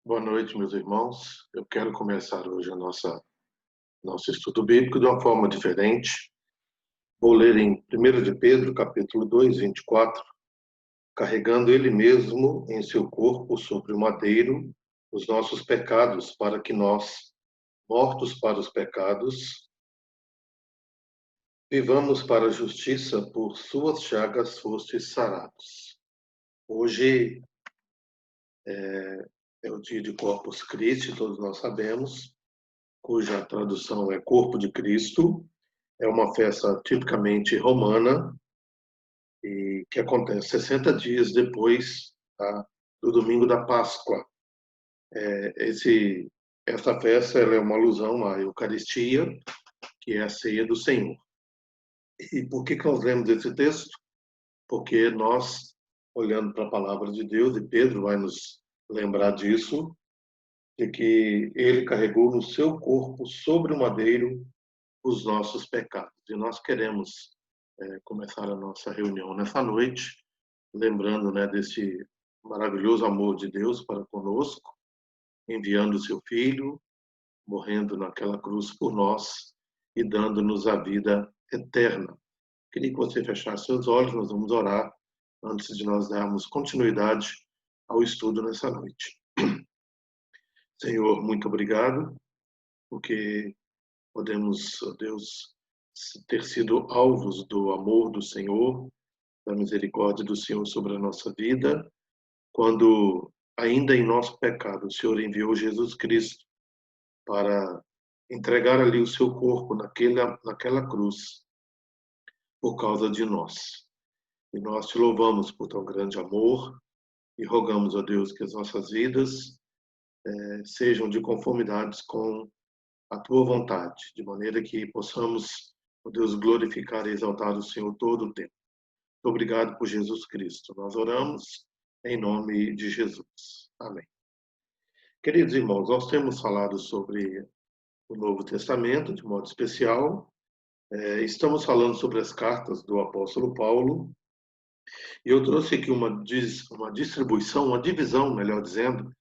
Boa noite, meus irmãos. Eu quero começar hoje nosso estudo bíblico de uma forma diferente. Vou ler em 1 de Pedro, capítulo 2, 24. Carregando ele mesmo em seu corpo sobre o madeiro os nossos pecados, para que nós, mortos para os pecados, vivamos para a justiça, por suas chagas fostes sarados. Hoje é o dia de Corpus Christi, todos nós sabemos, cuja tradução é Corpo de Cristo. É uma festa tipicamente romana e que acontece 60 dias depois, tá, do domingo da Páscoa. Essa festa ela é uma alusão à Eucaristia, que é a ceia do Senhor. E por que nós lemos esse texto? Porque nós, olhando para a palavra de Deus, e Pedro vai nos lembrar disso, de que ele carregou no seu corpo, sobre o madeiro, os nossos pecados. E nós queremos começar a nossa reunião nessa noite, lembrando, né, desse maravilhoso amor de Deus para conosco, enviando o seu Filho, morrendo naquela cruz por nós e dando-nos a vida eterna. Queria que você fechasse seus olhos, nós vamos orar antes de nós darmos continuidade ao estudo nessa noite. Senhor, muito obrigado, porque podemos, ó Deus, ter sido alvos do amor do Senhor, da misericórdia do Senhor sobre a nossa vida, quando, ainda em nosso pecado, o Senhor enviou Jesus Cristo para entregar ali o seu corpo naquela cruz por causa de nós. E nós te louvamos por tão grande amor e rogamos a Deus que as nossas vidas sejam de conformidade com a tua vontade, de maneira que possamos, ó Deus, glorificar e exaltar o Senhor todo o tempo. Muito obrigado por Jesus Cristo. Nós oramos em nome de Jesus. Amém. Queridos irmãos, nós temos falado sobre o Novo Testamento, de modo especial. Estamos falando sobre as cartas do apóstolo Paulo. E eu trouxe aqui uma distribuição, uma divisão, melhor dizendo,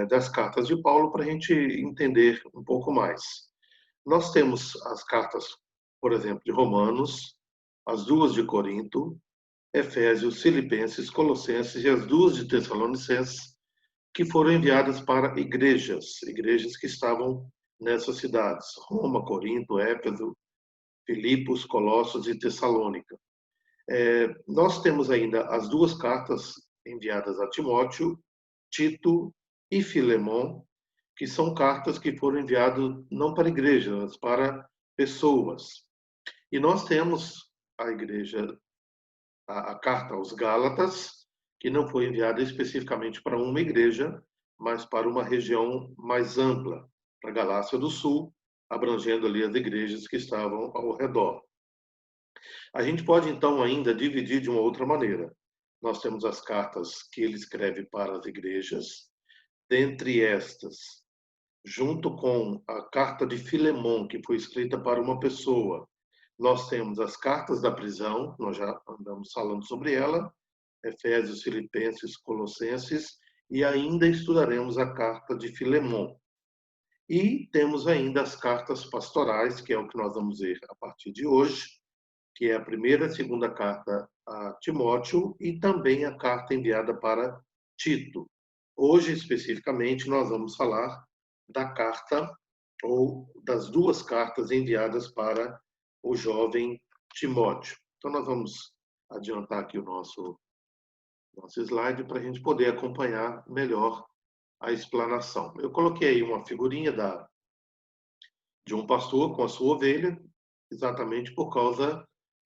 das cartas de Paulo para a gente entender um pouco mais. Nós temos as cartas, por exemplo, de Romanos, as duas de Corinto, Efésios, Filipenses, Colossenses e as duas de Tessalonicenses, que foram enviadas para igrejas que estavam nessas cidades: Roma, Corinto, Éfeso, Filipos, Colossos e Tessalônica. Nós temos ainda as duas cartas enviadas a Timóteo, Tito e Filemon, que são cartas que foram enviadas não para igrejas, mas para pessoas. E nós temos a carta aos Gálatas, que não foi enviada especificamente para uma igreja, mas para uma região mais ampla, para a Galácia do Sul, abrangendo ali as igrejas que estavam ao redor. A gente pode, então, ainda dividir de uma outra maneira. Nós temos as cartas que ele escreve para as igrejas, dentre estas, junto com a carta de Filemon, que foi escrita para uma pessoa, nós temos as cartas da prisão, nós já andamos falando sobre ela, Efésios, Filipenses, Colossenses, e ainda estudaremos a carta de Filemon. E temos ainda as cartas pastorais, que é o que nós vamos ver a partir de hoje, que é a primeira e a segunda carta a Timóteo e também a carta enviada para Tito. Hoje, especificamente, nós vamos falar da carta ou das duas cartas enviadas para o jovem Timóteo. Então, nós vamos adiantar aqui o nosso slide para a gente poder acompanhar melhor a explanação. Eu coloquei aí uma figurinha de um pastor com a sua ovelha, exatamente por causa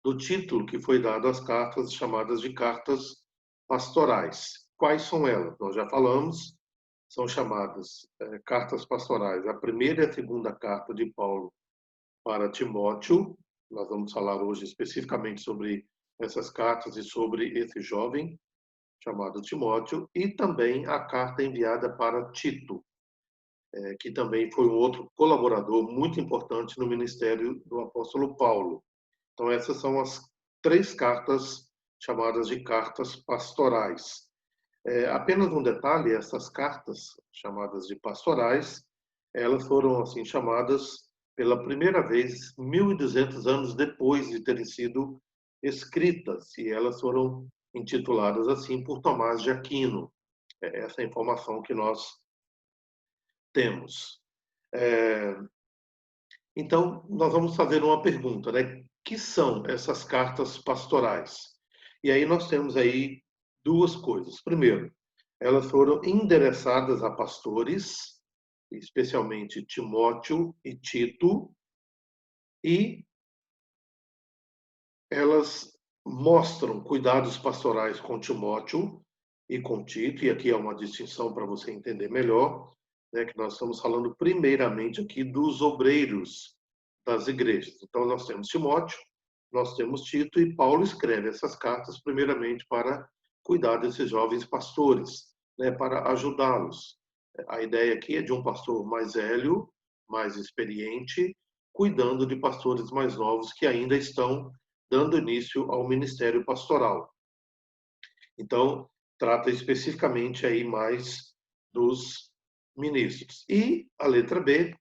do título que foi dado às cartas, chamadas de cartas pastorais. Quais são elas? Nós já falamos, são chamadas cartas pastorais. A primeira e a segunda carta de Paulo para Timóteo. Nós vamos falar hoje especificamente sobre essas cartas e sobre esse jovem chamado Timóteo, e também a carta enviada para Tito, que também foi um outro colaborador muito importante no ministério do apóstolo Paulo. Então, essas são as três cartas chamadas de cartas pastorais. Apenas um detalhe, essas cartas, chamadas de pastorais, elas foram assim chamadas pela primeira vez 1.200 anos depois de terem sido escritas, e elas foram intituladas assim por Tomás de Aquino. Essa é a informação que nós temos. Então, nós vamos fazer uma pergunta, né? Que são essas cartas pastorais? E aí nós temos aí duas coisas. Primeiro, elas foram endereçadas a pastores, especialmente Timóteo e Tito, e elas mostram cuidados pastorais com Timóteo e com Tito, e aqui é uma distinção para você entender melhor, né, que nós estamos falando primeiramente aqui dos obreiros das igrejas. Então, nós temos Timóteo, nós temos Tito, e Paulo escreve essas cartas primeiramente para cuidar desses jovens pastores, né, para ajudá-los. A ideia aqui é de um pastor mais velho, mais experiente, cuidando de pastores mais novos que ainda estão dando início ao ministério pastoral. Então, trata especificamente aí mais dos ministros. E a letra B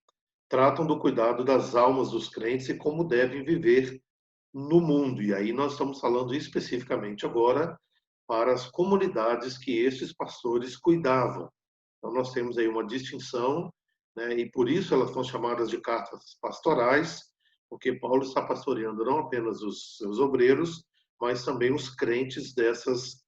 tratam do cuidado das almas dos crentes e como devem viver no mundo. E aí nós estamos falando especificamente agora para as comunidades que esses pastores cuidavam. Então nós temos aí uma distinção, né, e por isso elas são chamadas de cartas pastorais, porque Paulo está pastoreando não apenas os seus obreiros, mas também os crentes dessas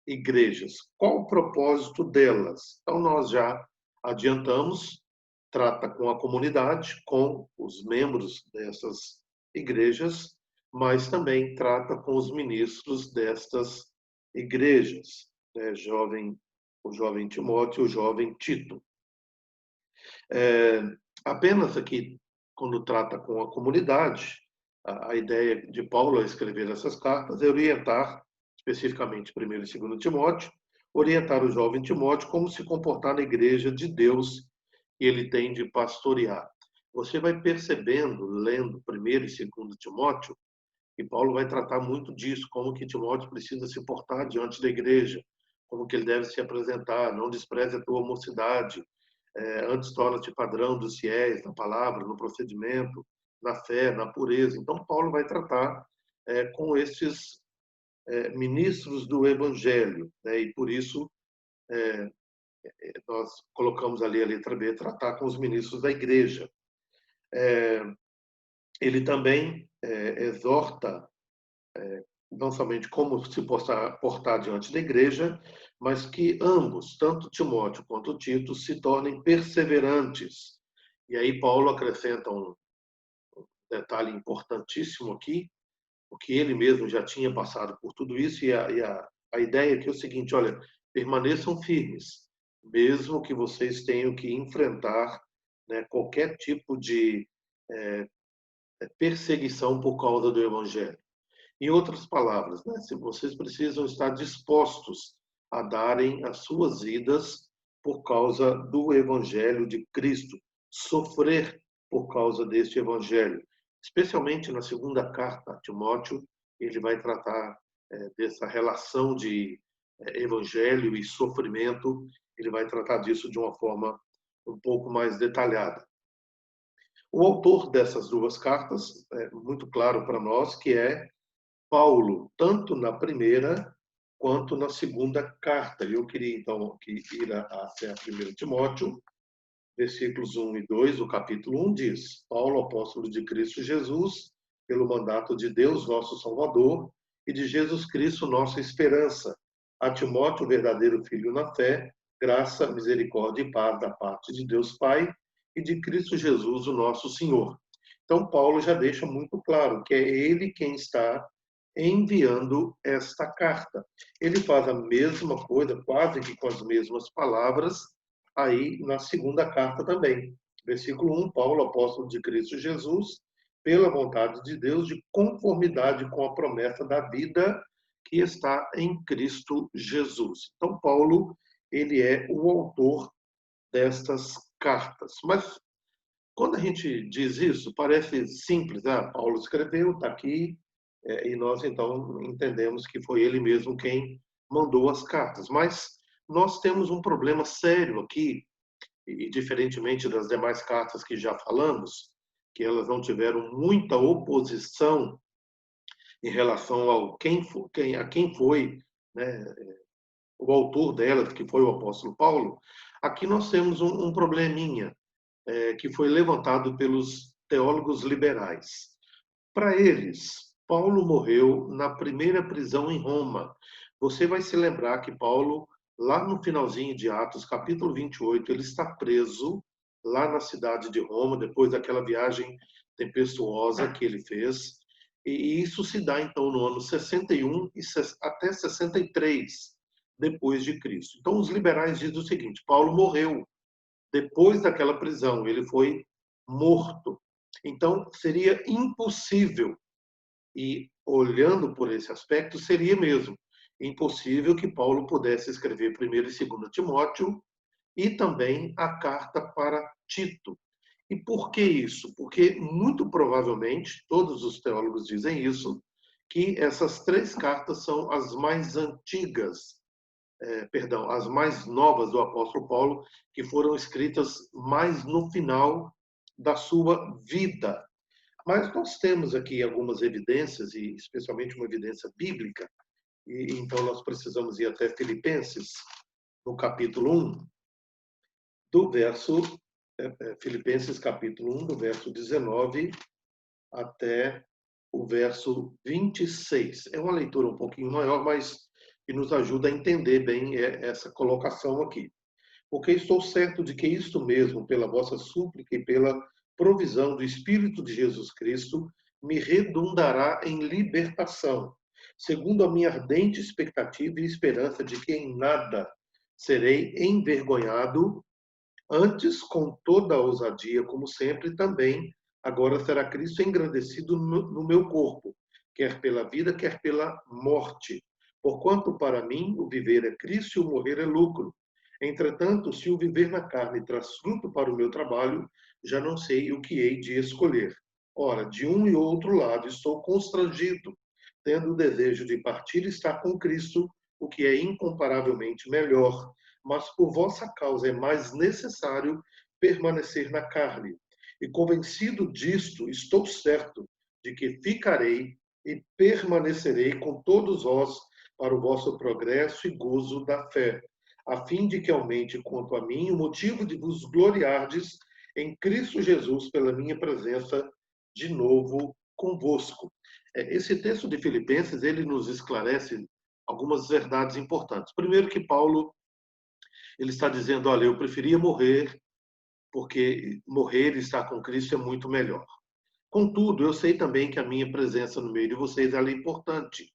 igrejas. Qual o propósito delas? Então nós já adiantamos, trata com a comunidade, com os membros dessas igrejas, mas também trata com os ministros destas igrejas, né? O jovem Timóteo e o jovem Tito. Apenas aqui, quando trata com a comunidade, a ideia de Paulo ao escrever essas cartas é orientar, especificamente 1º e 2º Timóteo, orientar o jovem Timóteo como se comportar na igreja de Deus que ele tem de pastorear. Você vai percebendo, lendo 1º e 2º Timóteo, que Paulo vai tratar muito disso, como que Timóteo precisa se portar diante da igreja, como que ele deve se apresentar, não despreze a tua mocidade, antes torna-te padrão dos fiéis, na palavra, no procedimento, na fé, na pureza. Então, Paulo vai tratar com esses ministros do evangelho, né? E por isso nós colocamos ali a letra B, tratar com os ministros da igreja. Ele também exorta não somente como se portar diante da igreja, mas que ambos, tanto Timóteo quanto Tito, se tornem perseverantes. E aí Paulo acrescenta um detalhe importantíssimo aqui, porque ele mesmo já tinha passado por tudo isso, e a ideia aqui é o seguinte, olha, permaneçam firmes, mesmo que vocês tenham que enfrentar, né, qualquer tipo de perseguição por causa do evangelho. Em outras palavras, né, se vocês precisam estar dispostos a darem as suas vidas por causa do Evangelho de Cristo, sofrer por causa deste Evangelho. Especialmente na segunda carta a Timóteo, ele vai tratar dessa relação de Evangelho e sofrimento, ele vai tratar disso de uma forma um pouco mais detalhada. O autor dessas duas cartas é muito claro para nós que é Paulo, tanto na primeira quanto na segunda carta. Eu queria, então, aqui ir até a 1 Timóteo, versículos 1 e 2, o capítulo 1 diz: Paulo, apóstolo de Cristo Jesus, pelo mandato de Deus, nosso Salvador, e de Jesus Cristo, nossa esperança. A Timóteo, verdadeiro filho na fé, graça, misericórdia e paz da parte de Deus Pai e de Cristo Jesus, o nosso Senhor. Então, Paulo já deixa muito claro que é ele quem está enviando esta carta. Ele faz a mesma coisa, quase que com as mesmas palavras, aí na segunda carta também. Versículo 1, Paulo, apóstolo de Cristo Jesus, pela vontade de Deus, de conformidade com a promessa da vida que está em Cristo Jesus. Então, Paulo, ele é o autor destas cartas. Mas, quando a gente diz isso, parece simples. Paulo escreveu, está aqui, e nós, então, entendemos que foi ele mesmo quem mandou as cartas. Mas nós temos um problema sério aqui, e diferentemente das demais cartas que já falamos, que elas não tiveram muita oposição em relação ao a quem foi, né, o autor delas, que foi o apóstolo Paulo. Aqui nós temos um probleminha que foi levantado pelos teólogos liberais. Para eles, Paulo morreu na primeira prisão em Roma. Você vai se lembrar que Paulo, lá no finalzinho de Atos, capítulo 28, ele está preso lá na cidade de Roma, depois daquela viagem tempestuosa que ele fez. E isso se dá, então, no ano 61 até 63 depois de Cristo. Então, os liberais dizem o seguinte: Paulo morreu depois daquela prisão, ele foi morto. Então, seria impossível, e olhando por esse aspecto, seria mesmo impossível que Paulo pudesse escrever 1º e 2º Timóteo e também a carta para Tito. E por que isso? Porque, muito provavelmente, todos os teólogos dizem isso, que essas 3 cartas são as mais antigas, as mais novas do apóstolo Paulo, que foram escritas mais no final da sua vida. Mas nós temos aqui algumas evidências, e especialmente uma evidência bíblica, e então nós precisamos ir até Filipenses, no capítulo 1, do verso, Filipenses capítulo 1, do verso 19 até o verso 26. É uma leitura um pouquinho maior, mas que nos ajuda a entender bem essa colocação aqui. Porque estou certo de que isto mesmo, pela vossa súplica e pela provisão do Espírito de Jesus Cristo, me redundará em libertação, segundo a minha ardente expectativa e esperança de que em nada serei envergonhado, antes, com toda a ousadia, como sempre, também agora será Cristo engrandecido no meu corpo, quer pela vida, quer pela morte. Porquanto para mim o viver é Cristo e o morrer é lucro. Entretanto, se o viver na carne traz fruto para o meu trabalho, já não sei o que hei de escolher. Ora, de um e outro lado estou constrangido, tendo o desejo de partir e estar com Cristo, o que é incomparavelmente melhor. Mas por vossa causa é mais necessário permanecer na carne. E convencido disto, estou certo de que ficarei e permanecerei com todos vós para o vosso progresso e gozo da fé, a fim de que aumente quanto a mim o motivo de vos gloriardes em Cristo Jesus pela minha presença de novo convosco. Esse texto de Filipenses, ele nos esclarece algumas verdades importantes. Primeiro que Paulo, ele está dizendo, olha, eu preferia morrer, porque morrer e estar com Cristo é muito melhor. Contudo, eu sei também que a minha presença no meio de vocês ela é importante.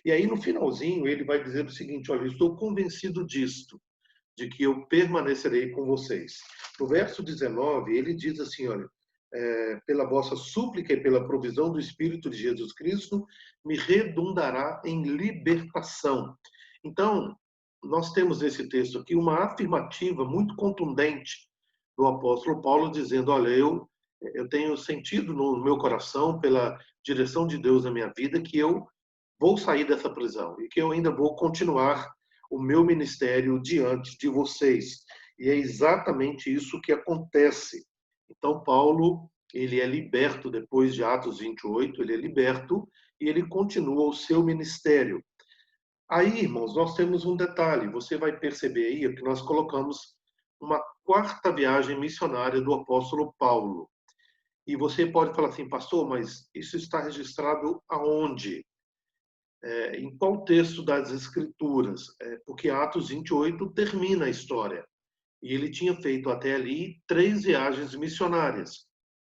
E aí, no finalzinho, ele vai dizer o seguinte, olha, eu estou convencido disto, de que eu permanecerei com vocês. No verso 19, ele diz assim, olha, pela vossa súplica e pela provisão do Espírito de Jesus Cristo, me redundará em libertação. Então, nós temos nesse texto aqui uma afirmativa muito contundente do apóstolo Paulo, dizendo, olha, eu tenho sentido no meu coração, pela direção de Deus na minha vida, que eu vou sair dessa prisão e que eu ainda vou continuar o meu ministério diante de vocês. E é exatamente isso que acontece. Então, Paulo, ele é liberto depois de Atos 28, ele é liberto e ele continua o seu ministério. Aí, irmãos, nós temos um detalhe, você vai perceber aí que nós colocamos uma 4ª viagem missionária do apóstolo Paulo. E você pode falar assim, pastor, mas isso está registrado aonde? Em qual texto das Escrituras? Porque Atos 28 termina a história. E ele tinha feito até ali 3 viagens missionárias.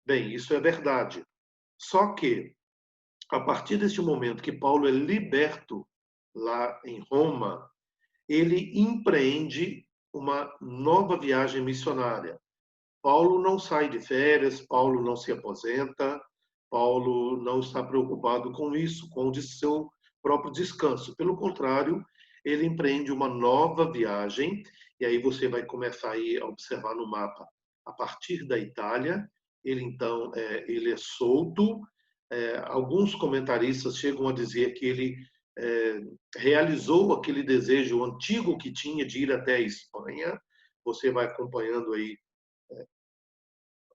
Bem, isso é verdade. Só que, a partir deste momento que Paulo é liberto lá em Roma, ele empreende uma nova viagem missionária. Paulo não sai de férias, Paulo não se aposenta, Paulo não está preocupado com isso, com o seu próprio descanso. Pelo contrário, ele empreende uma nova viagem, e aí você vai começar aí a observar no mapa, a partir da Itália, ele então ele é solto. Alguns comentaristas chegam a dizer que ele realizou aquele desejo antigo que tinha de ir até a Espanha. Você vai acompanhando aí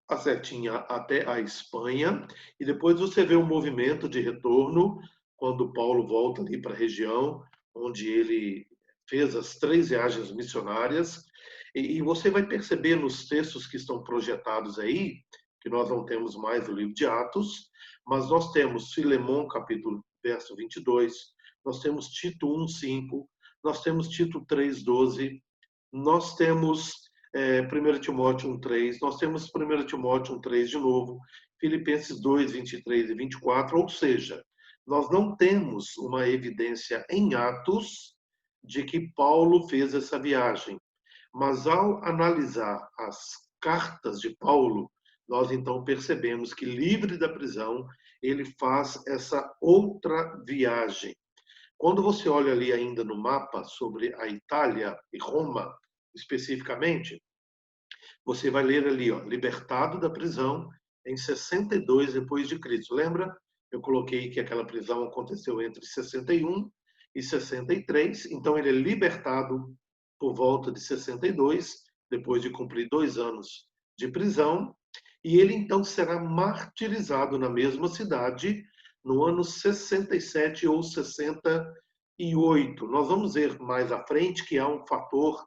a setinha até a Espanha, e depois você vê um movimento de retorno, quando Paulo volta ali para a região onde ele fez as 3 viagens missionárias, e você vai perceber nos textos que estão projetados aí, que nós não temos mais o livro de Atos, mas nós temos Filemão, capítulo, verso 22, nós temos Tito 1:5, nós temos Tito 3:12, nós temos 1 Timóteo 1:3, nós temos 1 Timóteo 1:3 de novo, Filipenses 2:23 e 24, ou seja, nós não temos uma evidência em Atos de que Paulo fez essa viagem. Mas ao analisar as cartas de Paulo, nós então percebemos que, livre da prisão, ele faz essa outra viagem. Quando você olha ali ainda no mapa sobre a Itália e Roma, especificamente, você vai ler ali, ó, libertado da prisão em 62 depois de Cristo. Lembra? Eu coloquei que aquela prisão aconteceu entre 61 e 63, então ele é libertado por volta de 62, depois de cumprir 2 anos de prisão, e ele então será martirizado na mesma cidade no ano 67 ou 68. Nós vamos ver mais à frente que há um fator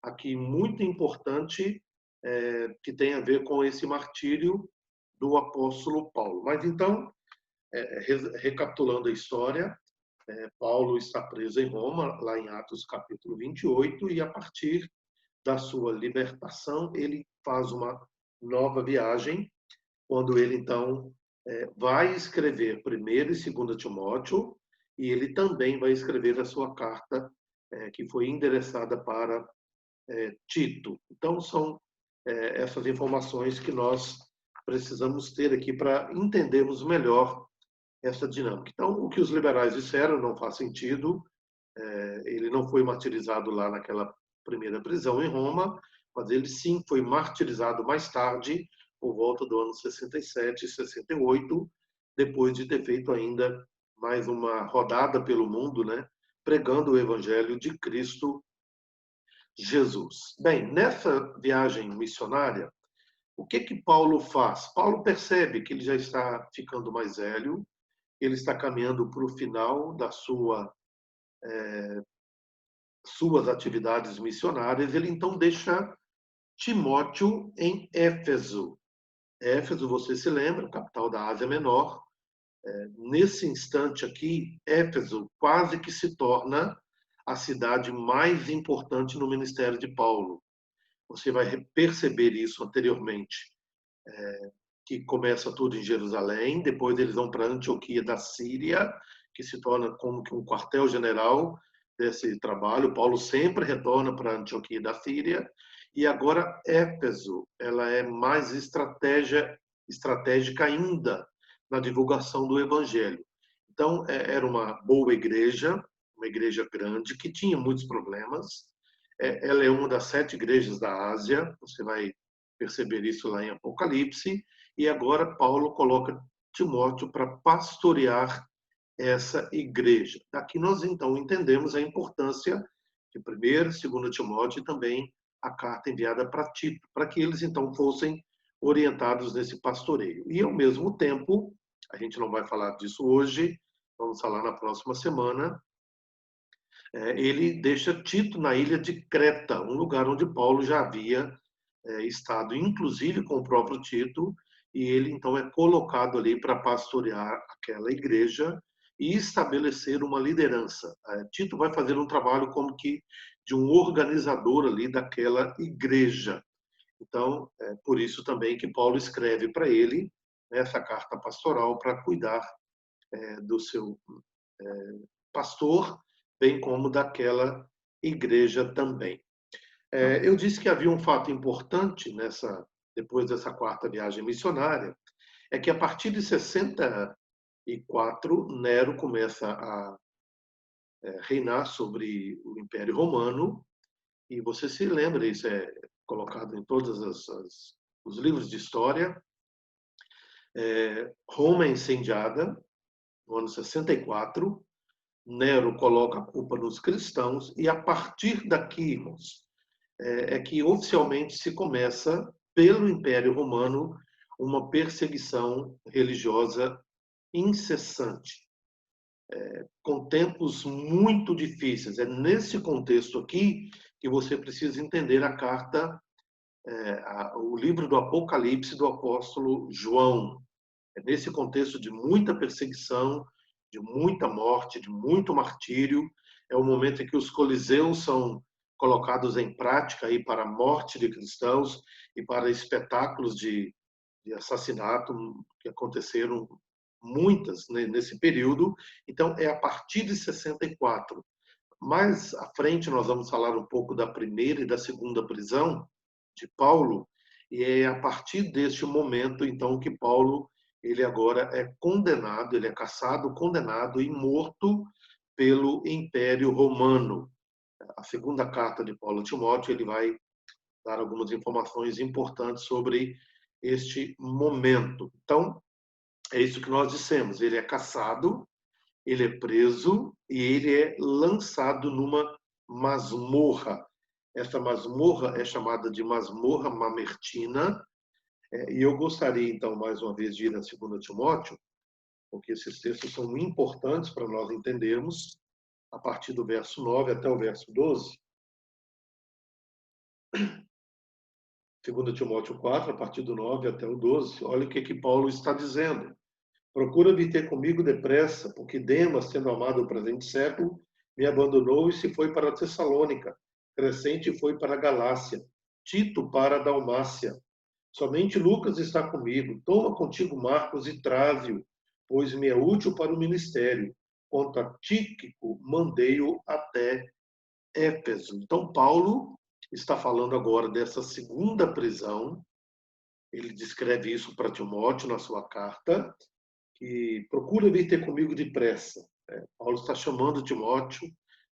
aqui muito importante que tem a ver com esse martírio do apóstolo Paulo. Mas então, recapitulando a história, Paulo está preso em Roma, lá em Atos capítulo 28, e a partir da sua libertação, ele faz uma nova viagem, quando ele então vai escrever 1º e 2º Timóteo, e ele também vai escrever a sua carta, que foi endereçada para Tito. Então, são essas informações que nós precisamos ter aqui para entendermos melhor essa dinâmica. Então, o que os liberais disseram não faz sentido. Ele não foi martirizado lá naquela primeira prisão em Roma, mas ele sim foi martirizado mais tarde, por volta do ano 67 e 68, depois de ter feito ainda mais uma rodada pelo mundo, né, pregando o evangelho de Cristo Jesus. Bem, nessa viagem missionária, o que Paulo faz? Paulo percebe que ele já está ficando mais velho, ele está caminhando para o final da suas atividades missionárias. Ele então deixa Timóteo em Éfeso. Éfeso, você se lembra, capital da Ásia Menor. Nesse instante aqui, Éfeso quase que se torna a cidade mais importante no ministério de Paulo. Você vai perceber isso anteriormente, que começa tudo em Jerusalém, depois eles vão para Antioquia da Síria, que se torna como que um quartel-general desse trabalho. Paulo sempre retorna para Antioquia da Síria, e agora Éfeso, ela é mais estratégica ainda na divulgação do evangelho. Então, era uma boa igreja, uma igreja grande, que tinha muitos problemas. Ela é uma das 7 igrejas da Ásia, você vai perceber isso lá em Apocalipse, e agora Paulo coloca Timóteo para pastorear essa igreja. Daqui nós então entendemos a importância de 1º e 2º Timóteo e também a carta enviada para Tito, para que eles então fossem orientados nesse pastoreio. E ao mesmo tempo, a gente não vai falar disso hoje, vamos falar na próxima semana, ele deixa Tito na ilha de Creta, um lugar onde Paulo já havia estado, inclusive com o próprio Tito, e ele então é colocado ali para pastorear aquela igreja e estabelecer uma liderança. Tito vai fazer um trabalho como que de um organizador ali daquela igreja. Então, é por isso também que Paulo escreve para ele essa carta pastoral para cuidar do seu pastor, bem como daquela igreja também. Eu disse que havia um fato importante depois dessa 4ª viagem missionária, é que a partir de 64, Nero começa a reinar sobre o Império Romano, e você se lembra, isso é colocado em todos os livros de história. Roma é incendiada no ano 64, Nero coloca a culpa nos cristãos, e a partir daqui, irmãos, é que oficialmente se começa, pelo Império Romano, uma perseguição religiosa incessante, com tempos muito difíceis. É nesse contexto aqui que você precisa entender a carta, o livro do Apocalipse do apóstolo João. É nesse contexto de muita perseguição, de muita morte, de muito martírio. É o momento em que os coliseus são colocados em prática aí para a morte de cristãos e para espetáculos de assassinato que aconteceram muitas nesse período. Então, é a partir de 64. Mais à frente, nós vamos falar um pouco da primeira e da segunda prisão de Paulo, e é a partir deste momento, então, que Paulo, ele agora é condenado, ele é caçado, condenado e morto pelo Império Romano. A segunda carta de Paulo a Timóteo, ele vai dar algumas informações importantes sobre este momento. Então, é isso que nós dissemos, ele é caçado, ele é preso e ele é lançado numa masmorra. Essa masmorra é chamada de masmorra mamertina, e eu gostaria, então, mais uma vez, de ir a 2 Timóteo, porque esses textos são importantes para nós entendermos, a partir do verso 9 até o verso 12. 2 Timóteo 4, a partir do 9 até o 12. Olha o que Paulo está dizendo. Procura vir ter comigo depressa, porque Demas, tendo amado o presente século, me abandonou e se foi para Tessalônica. Crescente foi para a Galácia. Tito para a Dalmácia. Somente Lucas está comigo. Toma contigo Marcos e traze-o, pois me é útil para o ministério. Quanto a Tíquico, mandei-o até Éfeso. Então, Paulo está falando agora dessa segunda prisão. Ele descreve isso para Timóteo na sua carta, que procura vir ter comigo depressa. Paulo está chamando Timóteo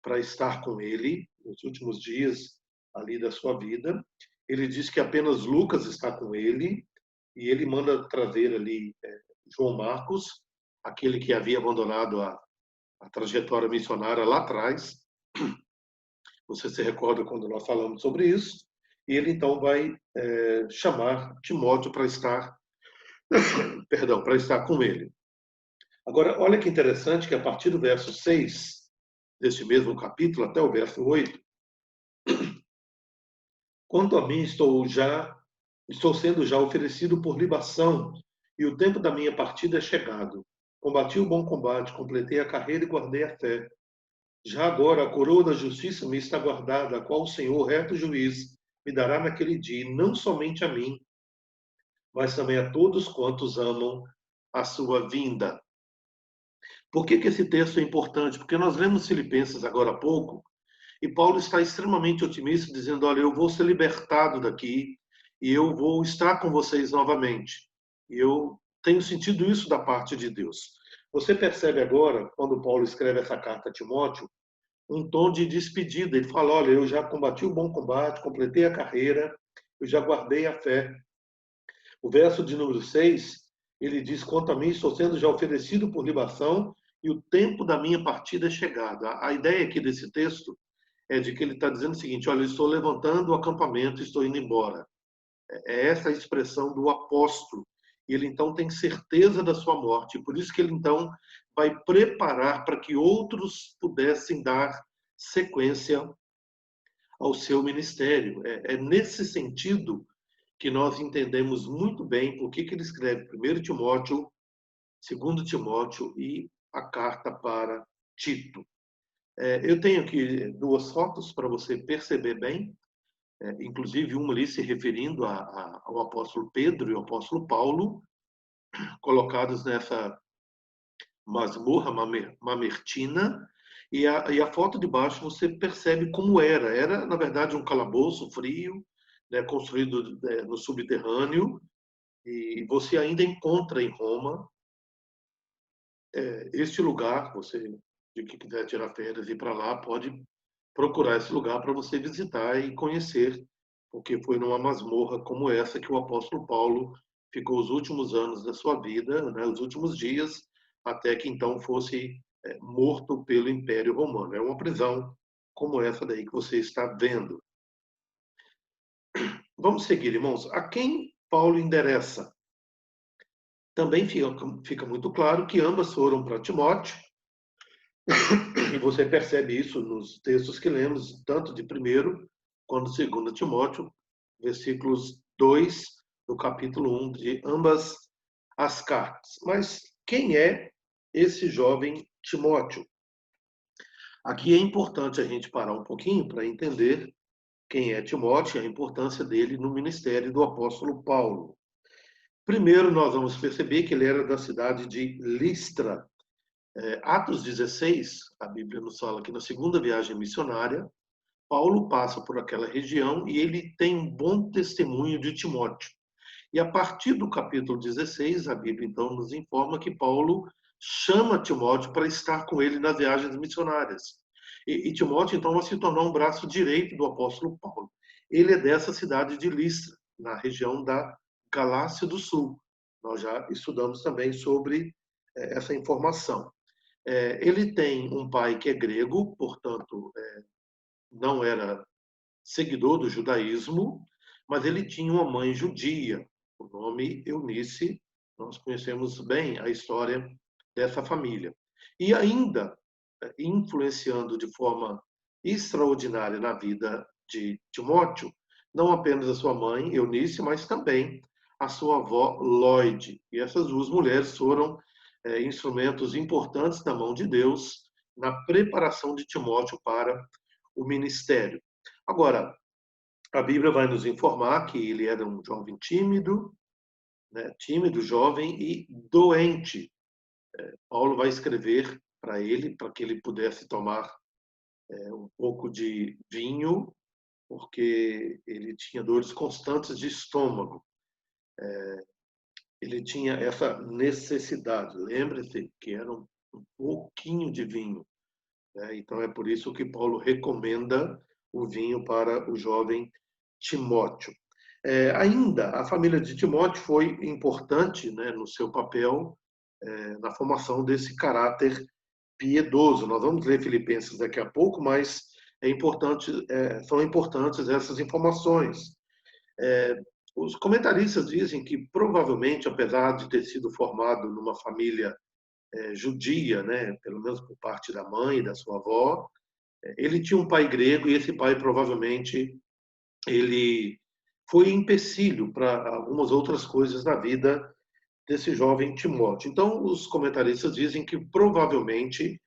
para estar com ele nos últimos dias ali da sua vida. Ele diz que apenas Lucas está com ele e ele manda trazer ali João Marcos, aquele que havia abandonado a trajetória missionária lá atrás. Você se recorda quando nós falamos sobre isso? E ele então vai chamar Timóteo para estar, perdão, para estar com ele. Agora, olha que interessante que a partir do verso 6 deste mesmo capítulo até o verso 8, quanto a mim estou sendo já oferecido por libação, e o tempo da minha partida é chegado. Combati o bom combate, completei a carreira e guardei a fé. Já agora a coroa da justiça me está guardada, a qual o Senhor, reto juiz, me dará naquele dia, e não somente a mim, mas também a todos quantos amam a sua vinda. Por que esse texto é importante? Porque nós lemos Filipenses agora há pouco, e Paulo está extremamente otimista, dizendo, olha, eu vou ser libertado daqui, e eu vou estar com vocês novamente. E eu tenho sentido isso da parte de Deus. Você percebe agora, quando Paulo escreve essa carta a Timóteo, um tom de despedida. Ele fala, olha, eu já combati o bom combate, completei a carreira, eu já guardei a fé. O verso de número 6, ele diz, quanto a mim, estou sendo já oferecido por libação, e o tempo da minha partida é chegado. A ideia aqui desse texto é de que ele está dizendo o seguinte, olha, eu estou levantando o acampamento, estou indo embora. É essa a expressão do apóstolo. E ele então tem certeza da sua morte, por isso que ele então vai preparar para que outros pudessem dar sequência ao seu ministério. É nesse sentido que nós entendemos muito bem por que ele escreve 1 Timóteo, 2 Timóteo e a carta para Tito. Eu tenho aqui duas fotos para você perceber bem, inclusive uma ali se referindo ao apóstolo Pedro e ao apóstolo Paulo, colocados nessa masmorra mamertina, e a foto de baixo você percebe como era. Era, na verdade, um calabouço frio, né, construído no subterrâneo, e você ainda encontra em Roma este lugar. Você, de que quiser tirar férias e ir para lá, pode procurar esse lugar para você visitar e conhecer, porque foi numa masmorra como essa que o apóstolo Paulo ficou os últimos anos da sua vida, né, os últimos dias, até que então fosse morto pelo Império Romano. É uma prisão como essa daí que você está vendo. Vamos seguir, irmãos. A quem Paulo endereça? Também fica muito claro que ambas foram para Timóteo, e você percebe isso nos textos que lemos, tanto de 1º quanto de 2 Timóteo, versículos 2 do capítulo 1 de ambas as cartas. Mas quem é esse jovem Timóteo? Aqui é importante a gente parar um pouquinho para entender quem é Timóteo e a importância dele no ministério do apóstolo Paulo. Primeiro, nós vamos perceber que ele era da cidade de Listra. Atos 16, a Bíblia nos fala que na segunda viagem missionária, Paulo passa por aquela região e ele tem um bom testemunho de Timóteo. E a partir do capítulo 16, a Bíblia então nos informa que Paulo chama Timóteo para estar com ele nas viagens missionárias. E Timóteo então vai se tornar um braço direito do apóstolo Paulo. Ele é dessa cidade de Listra, na região da Galácia do Sul. Nós já estudamos também sobre essa informação. Ele tem um pai que é grego, portanto, não era seguidor do judaísmo, mas ele tinha uma mãe judia, o nome Eunice. Nós conhecemos bem a história dessa família. E ainda influenciando de forma extraordinária na vida de Timóteo, não apenas a sua mãe, Eunice, mas também a sua avó, Lloyd. E essas duas mulheres foram instrumentos importantes na mão de Deus na preparação de Timóteo para o ministério. Agora, a Bíblia vai nos informar que ele era um jovem tímido, né, tímido, jovem e doente. Paulo vai escrever para ele, para que ele pudesse tomar um pouco de vinho, porque ele tinha dores constantes de estômago. Ele tinha essa necessidade. Lembre-se que era um pouquinho de vinho, né? Então é por isso que Paulo recomenda o vinho para o jovem Timóteo. Ainda, a família de Timóteo foi importante, né, no seu papel na formação desse caráter piedoso. Nós vamos ler Filipenses daqui a pouco, mas são importantes essas informações. Os comentaristas dizem que provavelmente, apesar de ter sido formado numa família judia, né, pelo menos por parte da mãe e da sua avó, ele tinha um pai grego e esse pai provavelmente ele foi empecilho para algumas outras coisas na vida desse jovem Timóteo. Então, os comentaristas dizem que provavelmente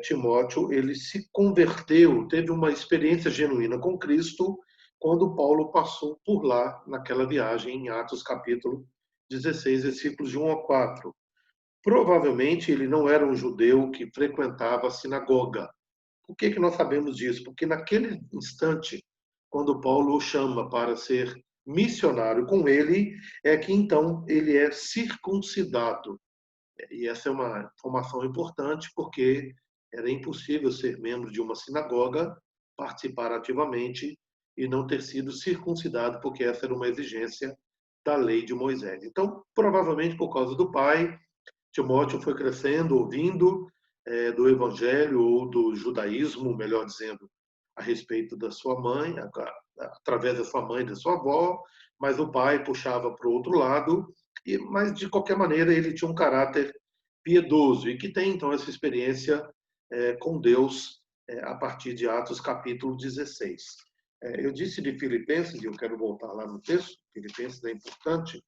Timóteo ele se converteu, teve uma experiência genuína com Cristo quando Paulo passou por lá naquela viagem em Atos capítulo 16, versículos de 1 a 4. Provavelmente ele não era um judeu que frequentava a sinagoga. Por que nós sabemos disso? Porque naquele instante, quando Paulo o chama para ser missionário com ele, é que então ele é circuncidado. E essa é uma informação importante, porque era impossível ser membro de uma sinagoga, participar ativamente e não ter sido circuncidado, porque essa era uma exigência da lei de Moisés. Então, provavelmente por causa do pai, Timóteo foi crescendo, ouvindo do evangelho ou do judaísmo, melhor dizendo, a respeito da sua mãe, através da sua mãe e da sua avó, mas o pai puxava para o outro lado, mas de qualquer maneira ele tinha um caráter piedoso e que tem então essa experiência com Deus a partir de Atos capítulo 16. Eu disse de Filipenses, e eu quero voltar lá no texto, Filipenses é importante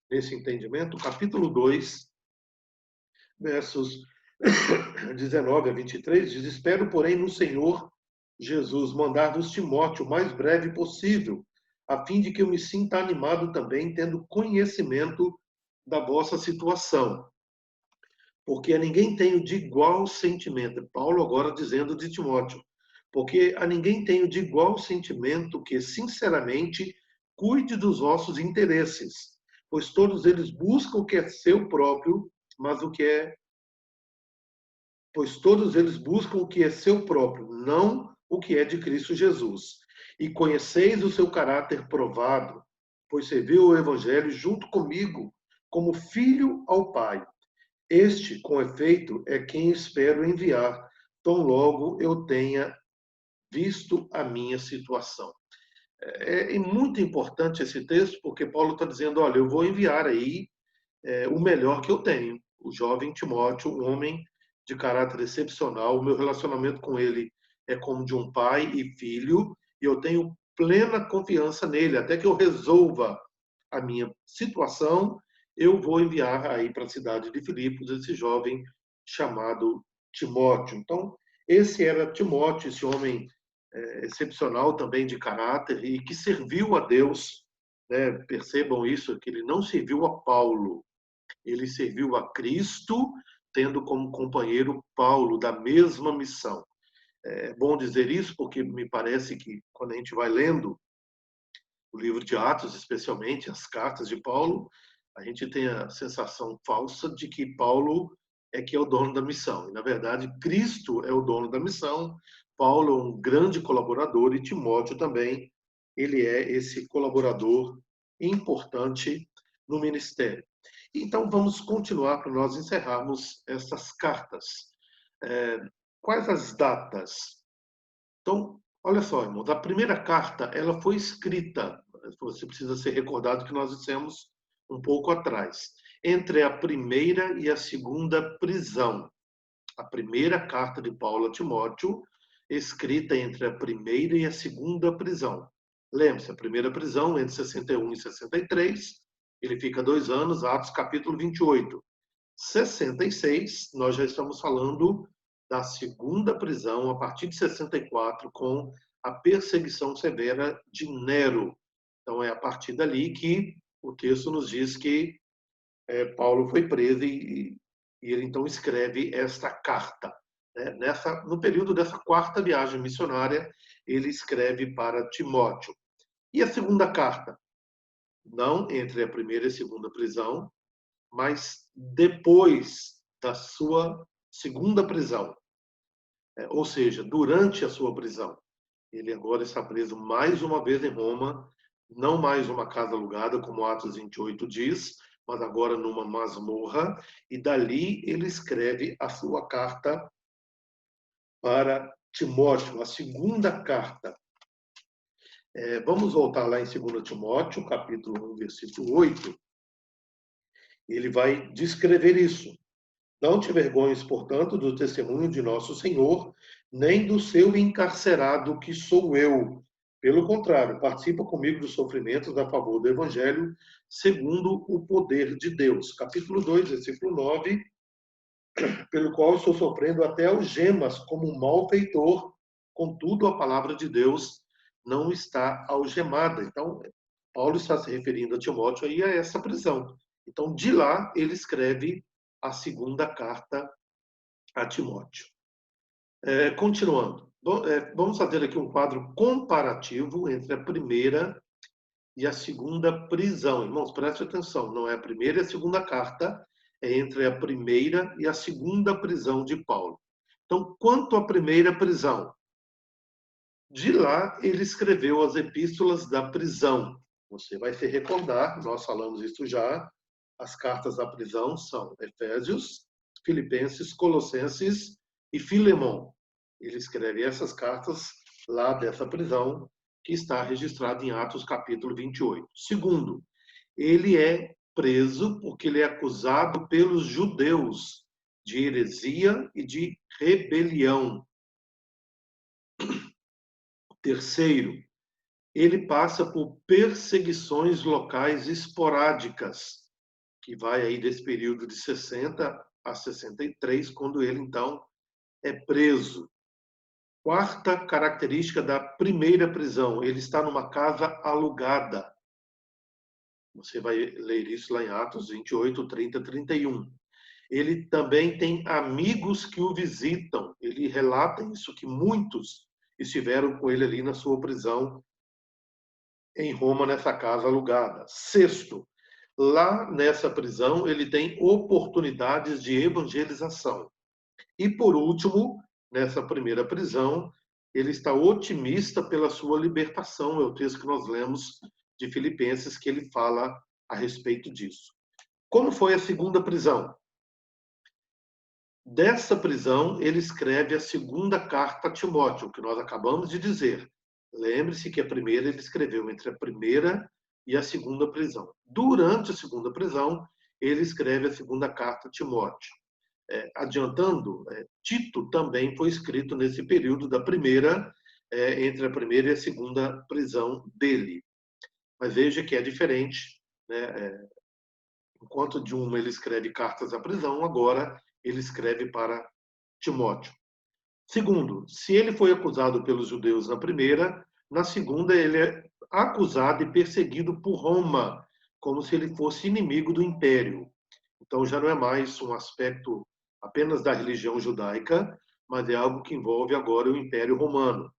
nesse entendimento, capítulo 2, versos 19 a 23, diz: Espero, porém, no Senhor Jesus mandar-vos Timóteo o mais breve possível, a fim de que eu me sinta animado também, tendo conhecimento da vossa situação. Porque a ninguém tenho de igual sentimento. Paulo agora dizendo de Timóteo. Porque a ninguém tenho de igual sentimento que, sinceramente, cuide dos vossos interesses, pois todos eles buscam o que é seu próprio, mas o que é pois todos eles buscam o que é seu próprio, não o que é de Cristo Jesus. E conheceis o seu caráter provado, pois serviu o Evangelho junto comigo como filho ao Pai. Este, com efeito, é quem espero enviar, tão logo eu tenha visto a minha situação. É muito importante esse texto, porque Paulo está dizendo, olha, eu vou enviar aí o melhor que eu tenho, o jovem Timóteo, um homem de caráter excepcional, o meu relacionamento com ele é como de um pai e filho, e eu tenho plena confiança nele, até que eu resolva a minha situação, eu vou enviar aí para a cidade de Filipos esse jovem chamado Timóteo. Então, esse era Timóteo, esse homem excepcional também de caráter e que serviu a Deus, né? Percebam isso, que ele não serviu a Paulo, ele serviu a Cristo, tendo como companheiro Paulo da mesma missão. É bom dizer isso porque me parece que quando a gente vai lendo o livro de Atos, especialmente as cartas de Paulo, a gente tem a sensação falsa de que Paulo é que é o dono da missão. E, na verdade, Cristo é o dono da missão. Paulo é um grande colaborador e Timóteo também. Ele é esse colaborador importante no ministério. Então, vamos continuar para nós encerrarmos essas cartas. Quais as datas? Então, olha só, irmãos, a primeira carta, ela foi escrita, você precisa ser recordado que nós dissemos um pouco atrás, entre a primeira e a segunda prisão. A primeira carta de Paulo a Timóteo, escrita entre a primeira e a segunda prisão. Lembre-se, a primeira prisão, entre 61 e 63, ele fica 2 anos, Atos capítulo 28. 66, nós já estamos falando da segunda prisão, a partir de 64, com a perseguição severa de Nero. Então, é a partir dali que o texto nos diz que Paulo foi preso e ele então escreve esta carta. No período dessa quarta viagem missionária, ele escreve para Timóteo. E a segunda carta? Não entre a primeira e a segunda prisão, mas depois da sua segunda prisão, ou seja, durante a sua prisão. Ele agora está preso mais uma vez em Roma, não mais uma casa alugada, como Atos 28 diz, mas agora numa masmorra, e dali ele escreve a sua carta para Timóteo, a segunda carta. Vamos voltar lá em 2 Timóteo, capítulo 1, versículo 8. Ele vai descrever isso. Não te vergonhes, portanto, do testemunho de nosso Senhor, nem do seu encarcerado, que sou eu. Pelo contrário, participa comigo dos sofrimentos a favor do Evangelho, segundo o poder de Deus. Capítulo 2, versículo 9. Pelo qual estou sofrendo até algemas, como um malfeitor, contudo a palavra de Deus não está algemada. Então, Paulo está se referindo a Timóteo aí a essa prisão. Então, de lá, ele escreve a segunda carta a Timóteo. Continuando, vamos fazer aqui um quadro comparativo entre a primeira e a segunda prisão. Irmãos, preste atenção, não é a primeira e a segunda carta, é entre a primeira e a segunda prisão de Paulo. Então, quanto à primeira prisão, de lá ele escreveu as epístolas da prisão. Você vai se recordar, nós falamos isso já, as cartas da prisão são Efésios, Filipenses, Colossenses e Filemão. Ele escreve essas cartas lá dessa prisão, que está registrada em Atos capítulo 28. Segundo, ele é preso porque ele é acusado pelos judeus de heresia e de rebelião. Terceiro, ele passa por perseguições locais esporádicas, que vai aí desse período de 60 a 63, quando ele, então, é preso. Quarta característica da primeira prisão, ele está numa casa alugada. Você vai ler isso lá em Atos 28, 30, 31. Ele também tem amigos que o visitam. Ele relata isso, que muitos estiveram com ele ali na sua prisão em Roma, nessa casa alugada. Sexto, lá nessa prisão, ele tem oportunidades de evangelização. E, por último, nessa primeira prisão, ele está otimista pela sua libertação. É o texto que nós lemos de Filipenses, que ele fala a respeito disso. Como foi a segunda prisão? Dessa prisão, ele escreve a segunda carta a Timóteo, que nós acabamos de dizer. Lembre-se que a primeira ele escreveu entre a primeira e a segunda prisão. Durante a segunda prisão, ele escreve a segunda carta a Timóteo. Adiantando, Tito também foi escrito nesse período da primeira, entre a primeira e a segunda prisão dele. Mas veja que é diferente, né? Enquanto de uma ele escreve cartas à prisão, agora ele escreve para Timóteo. Segundo, se ele foi acusado pelos judeus na primeira, na segunda ele é acusado e perseguido por Roma, como se ele fosse inimigo do império. Então já não é mais um aspecto apenas da religião judaica, mas é algo que envolve agora o Império Romano.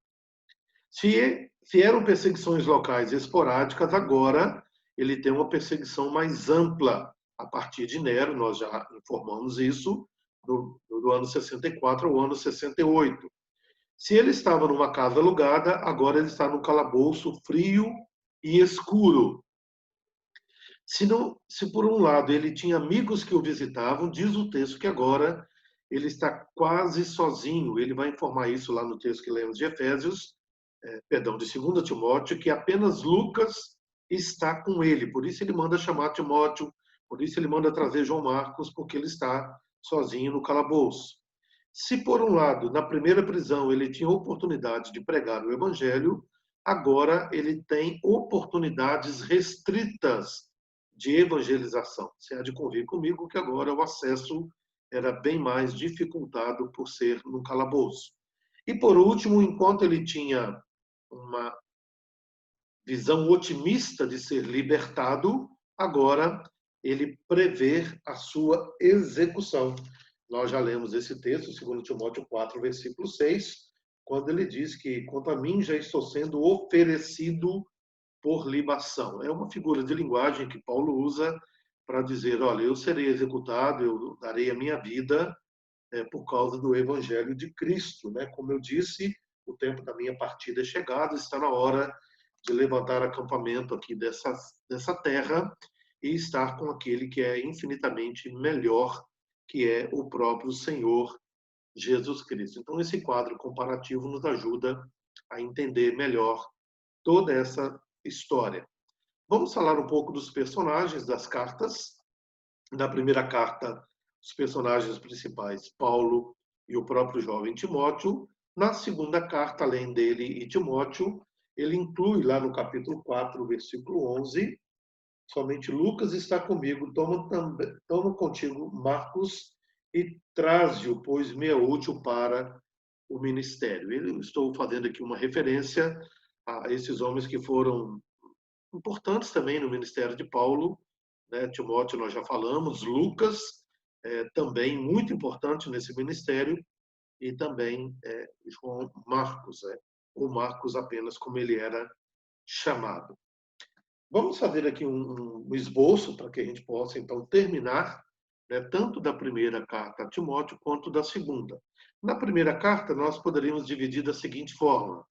Se eram perseguições locais esporádicas, agora ele tem uma perseguição mais ampla a partir de Nero, nós já informamos isso, do ano 64 ao ano 68. Se ele estava numa casa alugada, agora ele está num calabouço frio e escuro. Se por um lado ele tinha amigos que o visitavam, diz o texto que agora ele está quase sozinho. Ele vai informar isso lá no texto que lemos de Efésios, de 2 Timóteo, que apenas Lucas está com ele. Por isso ele manda chamar Timóteo, por isso ele manda trazer João Marcos, porque ele está sozinho no calabouço. Se por um lado, na primeira prisão, ele tinha oportunidade de pregar o evangelho, agora ele tem oportunidades restritas de evangelização. Você há de convir comigo que agora o acesso era bem mais dificultado por ser no calabouço. E por último, enquanto ele tinha uma visão otimista de ser libertado, agora ele prevê a sua execução. Nós já lemos esse texto, 2 Timóteo 4, versículo 6, quando ele diz que, quanto a mim, já estou sendo oferecido por libação. É uma figura de linguagem que Paulo usa para dizer, olha, eu serei executado, eu darei a minha vida por causa do evangelho de Cristo, né? Como eu disse, o tempo da minha partida é chegado, está na hora de levantar acampamento aqui dessa terra e estar com aquele que é infinitamente melhor, que é o próprio Senhor Jesus Cristo. Então, esse quadro comparativo nos ajuda a entender melhor toda essa história. Vamos falar um pouco dos personagens das cartas. Na primeira carta, os personagens principais, Paulo e o próprio jovem Timóteo. Na segunda carta, além dele e Timóteo, ele inclui lá no capítulo 4, versículo 11, somente Lucas está comigo, toma contigo Marcos e traze-o, pois me é útil para o ministério. Eu estou fazendo aqui uma referência a esses homens que foram importantes também no ministério de Paulo, né? Timóteo nós já falamos, Lucas também muito importante nesse ministério, e também João Marcos, ou Marcos apenas como ele era chamado. Vamos fazer aqui um esboço para que a gente possa então terminar, né, tanto da primeira carta a Timóteo quanto da segunda. Na primeira carta nós poderíamos dividir da seguinte forma: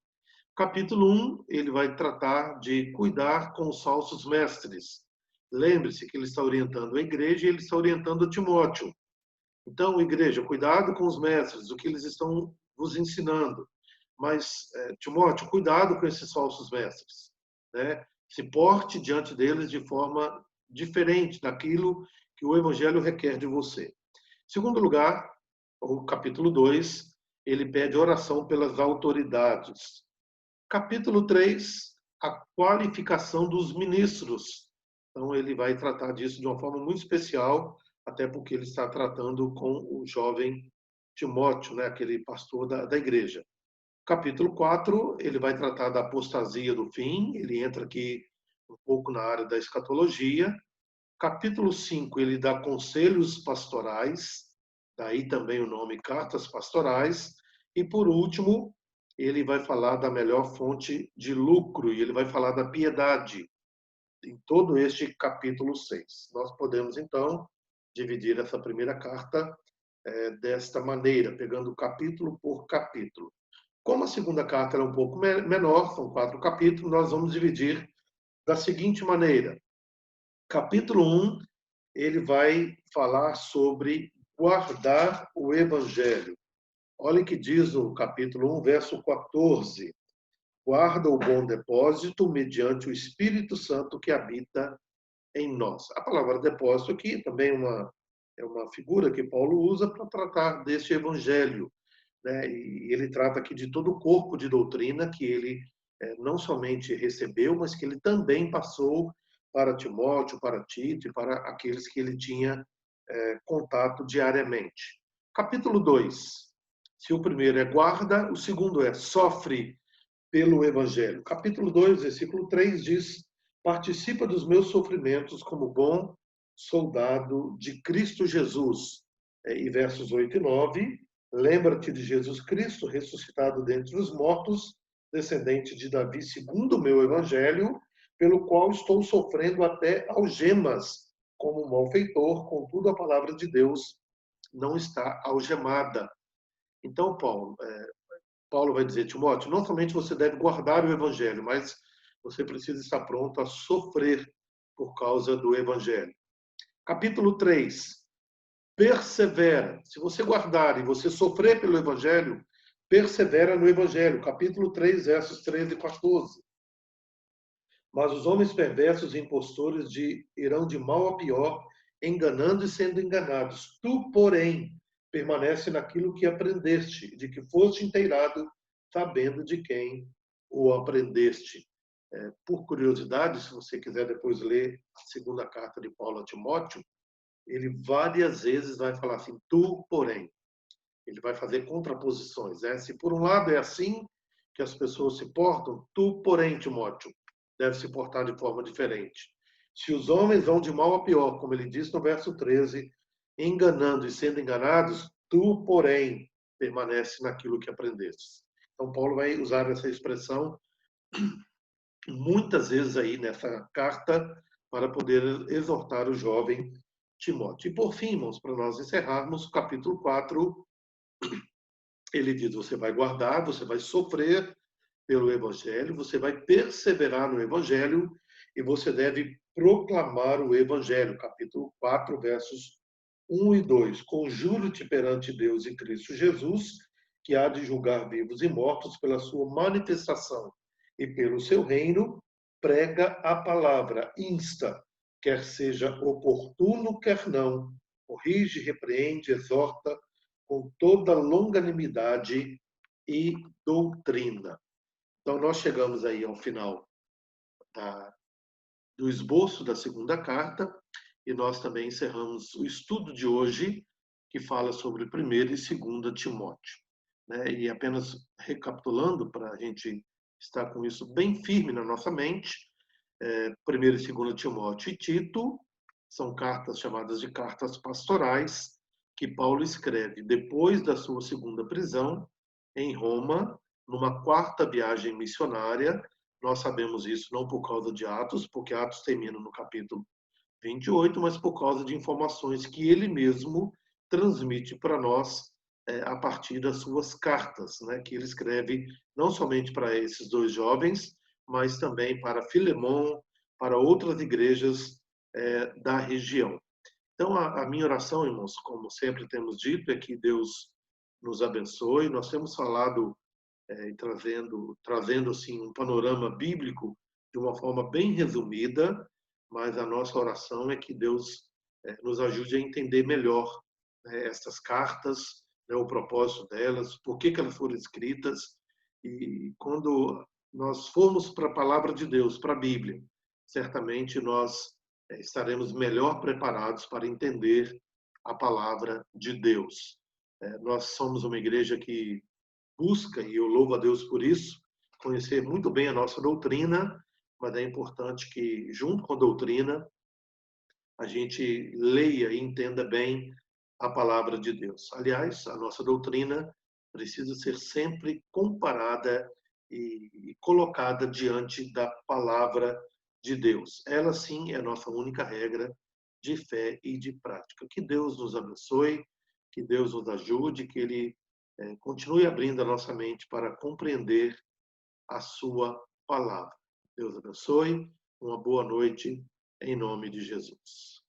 capítulo 1, ele vai tratar de cuidar com os falsos mestres. Lembre-se que ele está orientando a igreja e ele está orientando Timóteo. Então, igreja, cuidado com os mestres, o que eles estão vos ensinando. Mas, Timóteo, cuidado com esses falsos mestres, né? Se porte diante deles de forma diferente daquilo que o evangelho requer de você. Em segundo lugar, o capítulo 2, ele pede oração pelas autoridades. Capítulo 3, a qualificação dos ministros. Então, ele vai tratar disso de uma forma muito especial, até porque ele está tratando com o jovem Timóteo, né, aquele pastor da igreja. Capítulo 4, ele vai tratar da apostasia do fim, ele entra aqui um pouco na área da escatologia. Capítulo 5, ele dá conselhos pastorais, daí também o nome Cartas Pastorais. E, por último, ele vai falar da melhor fonte de lucro, e ele vai falar da piedade, em todo este capítulo 6. Nós podemos, então, dividir essa primeira carta desta maneira, pegando capítulo por capítulo. Como a segunda carta é um pouco menor, são 4 capítulos, nós vamos dividir da seguinte maneira. Capítulo 1, ele vai falar sobre guardar o Evangelho. Olha o que diz no capítulo 1, verso 14. Guarda o bom depósito mediante o Espírito Santo que habita em nós. A palavra depósito aqui também é uma figura que Paulo usa para tratar deste evangelho, né? E ele trata aqui de todo o corpo de doutrina que ele não somente recebeu, mas que ele também passou para Timóteo, para Tito e para aqueles que ele tinha contato diariamente. Capítulo 2. Se o primeiro é guarda, o segundo é sofre pelo Evangelho. Capítulo 2, versículo 3 diz: participa dos meus sofrimentos como bom soldado de Cristo Jesus. E versos 8 e 9, lembra-te de Jesus Cristo, ressuscitado dentre os mortos, descendente de Davi, segundo o meu Evangelho, pelo qual estou sofrendo até algemas, como um malfeitor, contudo a palavra de Deus não está algemada. Então, Paulo vai dizer, Timóteo, não somente você deve guardar o Evangelho, mas você precisa estar pronto a sofrer por causa do Evangelho. Capítulo 3. Persevera. Se você guardar e você sofrer pelo Evangelho, persevera no Evangelho. Capítulo 3, versos 13 e 14. Mas os homens perversos e impostores irão de mal a pior, enganando e sendo enganados. Tu, porém, permanece naquilo que aprendeste, de que foste inteirado, sabendo de quem o aprendeste. Por curiosidade, se você quiser depois ler a segunda carta de Paulo a Timóteo, ele várias vezes vai falar assim, tu, porém. Ele vai fazer contraposições. Se por um lado é assim que as pessoas se portam, tu, porém, Timóteo, deve se portar de forma diferente. Se os homens vão de mal a pior, como ele diz no verso 13, enganando e sendo enganados, tu, porém, permanece naquilo que aprendestes. Então, Paulo vai usar essa expressão muitas vezes aí nessa carta para poder exortar o jovem Timóteo. E por fim, irmãos, para nós encerrarmos, o capítulo 4, ele diz, você vai guardar, você vai sofrer pelo Evangelho, você vai perseverar no Evangelho e você deve proclamar o Evangelho. Capítulo 4, versos 1 e 2. Conjuro-te perante Deus e Cristo Jesus, que há de julgar vivos e mortos pela sua manifestação e pelo seu reino, prega a palavra, insta, quer seja oportuno, quer não, corrige, repreende, exorta com toda longanimidade e doutrina. Então, nós chegamos aí ao final do esboço da segunda carta e nós também encerramos o estudo de hoje, que fala sobre 1º e 2º Timóteo. E apenas recapitulando, para a gente estar com isso bem firme na nossa mente, 1º e 2º Timóteo e Tito são cartas chamadas de cartas pastorais, que Paulo escreve depois da sua segunda prisão em Roma, numa 4ª viagem missionária. Nós sabemos isso não por causa de Atos, porque Atos termina no capítulo 28, mas por causa de informações que ele mesmo transmite para nós a partir das suas cartas, que ele escreve não somente para esses dois jovens, mas também para Filemon, para outras igrejas da região. Então, a minha oração, irmãos, como sempre temos dito, é que Deus nos abençoe. Nós temos falado e trazendo assim um panorama bíblico de uma forma bem resumida, mas a nossa oração é que Deus nos ajude a entender melhor estas cartas, o propósito delas, por que elas foram escritas, e quando nós formos para a palavra de Deus, para a Bíblia, certamente nós estaremos melhor preparados para entender a palavra de Deus. Nós somos uma igreja que busca, e eu louvo a Deus por isso, conhecer muito bem a nossa doutrina, mas é importante que, junto com a doutrina, a gente leia e entenda bem a palavra de Deus. Aliás, a nossa doutrina precisa ser sempre comparada e colocada diante da palavra de Deus. Ela, sim, é a nossa única regra de fé e de prática. Que Deus nos abençoe, que Deus nos ajude, que Ele continue abrindo a nossa mente para compreender a sua palavra. Deus abençoe, uma boa noite, em nome de Jesus.